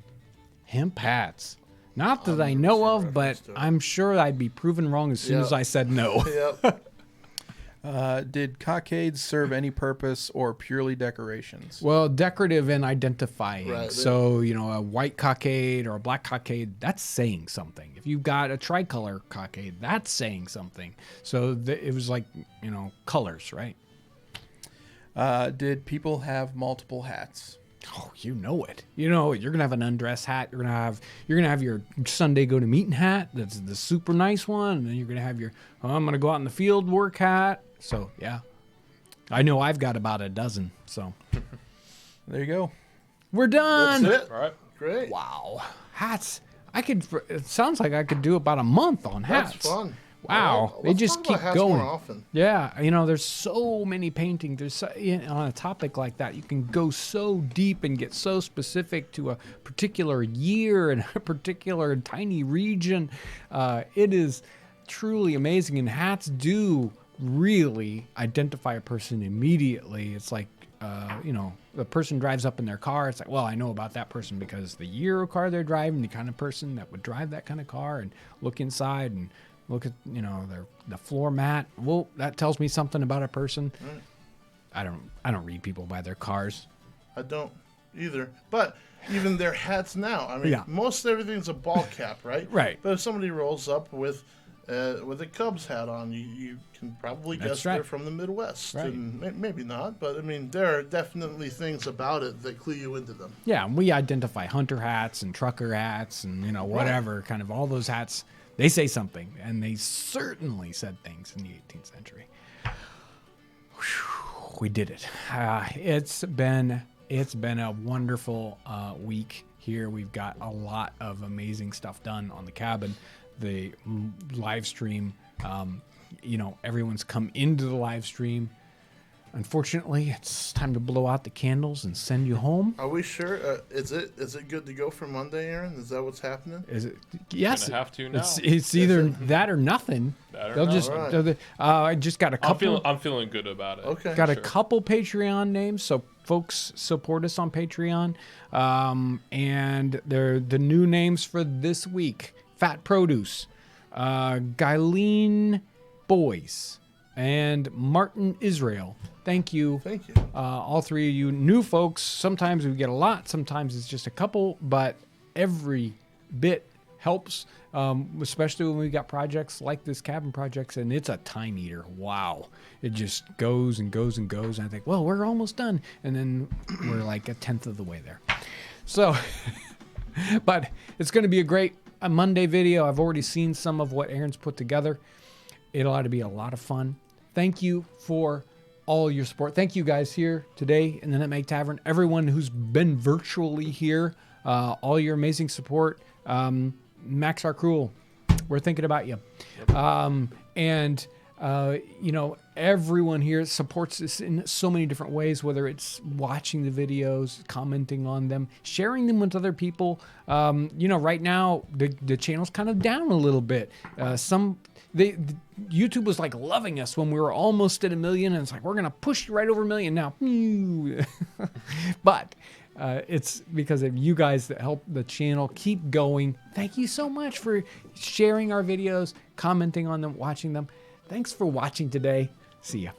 Hemp hats? Not that I know of, but I'm sure I'd be proven wrong as soon as I said no. Yep. Did cockades serve any purpose or purely decorations? Well, decorative and identifying. Right. So, a white cockade or a black cockade, that's saying something. If you've got a tricolor cockade, that's saying something. So it was like, colors, right? Did people have multiple hats? Oh, you know it. You're gonna have an undress hat. You're gonna have your Sunday go to meeting hat. That's the super nice one. And then you're gonna have your I'm gonna go out in the field work hat. So yeah, I know I've got about a dozen. So there you go. We're done. That's it. All right. Great. Wow, hats. It sounds like I could do about a month on hats. That's fun. Wow, they just talk keep about hats going. More often. Yeah, there's so many paintings. There's on a topic like that, you can go so deep and get so specific to a particular year and a particular tiny region. It is truly amazing, and hats do really identify a person immediately. It's like, the person drives up in their car. It's like, well, I know about that person because the year of car they're driving, the kind of person that would drive that kind of car, and look inside and look at, the floor mat. Well, that tells me something about a person. Right. I don't read people by their cars. I don't either. But even their hats now. I mean, most everything's a ball cap, right? Right. But if somebody rolls up with a Cubs hat on, you can probably guess they're from the Midwest. Right. And maybe not, but I mean, there are definitely things about it that clue you into them. Yeah, and we identify hunter hats and trucker hats and, whatever, kind of all those hats. They say something, and they certainly said things in the 18th century. Whew, we did it. It's been a wonderful week here. We've got a lot of amazing stuff done on the cabin. The live stream, everyone's come into the live stream. Unfortunately, it's time to blow out the candles and send you home. Are we sure? Is it good to go for Monday, Aaron? Is that what's happening? Is it? Yes. Gonna have to now. It's either that or nothing. I just got a couple. I'm feeling good about it. Okay. Got a couple Patreon names, so folks support us on Patreon. And they're the new names for this week: Fat Produce, Guyleen Boys, and Martin Israel. Thank you. Thank you. All three of you new folks. Sometimes we get a lot, sometimes it's just a couple, but every bit helps, especially when we got projects like this cabin projects, and it's a time eater. Wow. It just goes and goes and goes. And I think, well, we're almost done. And then we're like a tenth of the way there. So, but it's going to be a Monday video. I've already seen some of what Aaron's put together. It ought to be a lot of fun. Thank you for all your support. Thank you guys here today in the Nutmeg Tavern. Everyone who's been virtually here, all your amazing support. Max R. Cruel, we're thinking about you. And everyone here supports this in so many different ways, whether it's watching the videos, commenting on them, sharing them with other people. Right now the channel's kind of down a little bit. YouTube was like loving us when we were almost at 1 million, and it's like, we're going to push right over 1 million now. But it's because of you guys that help the channel keep going. Thank you so much for sharing our videos, commenting on them, watching them. Thanks for watching today. See ya.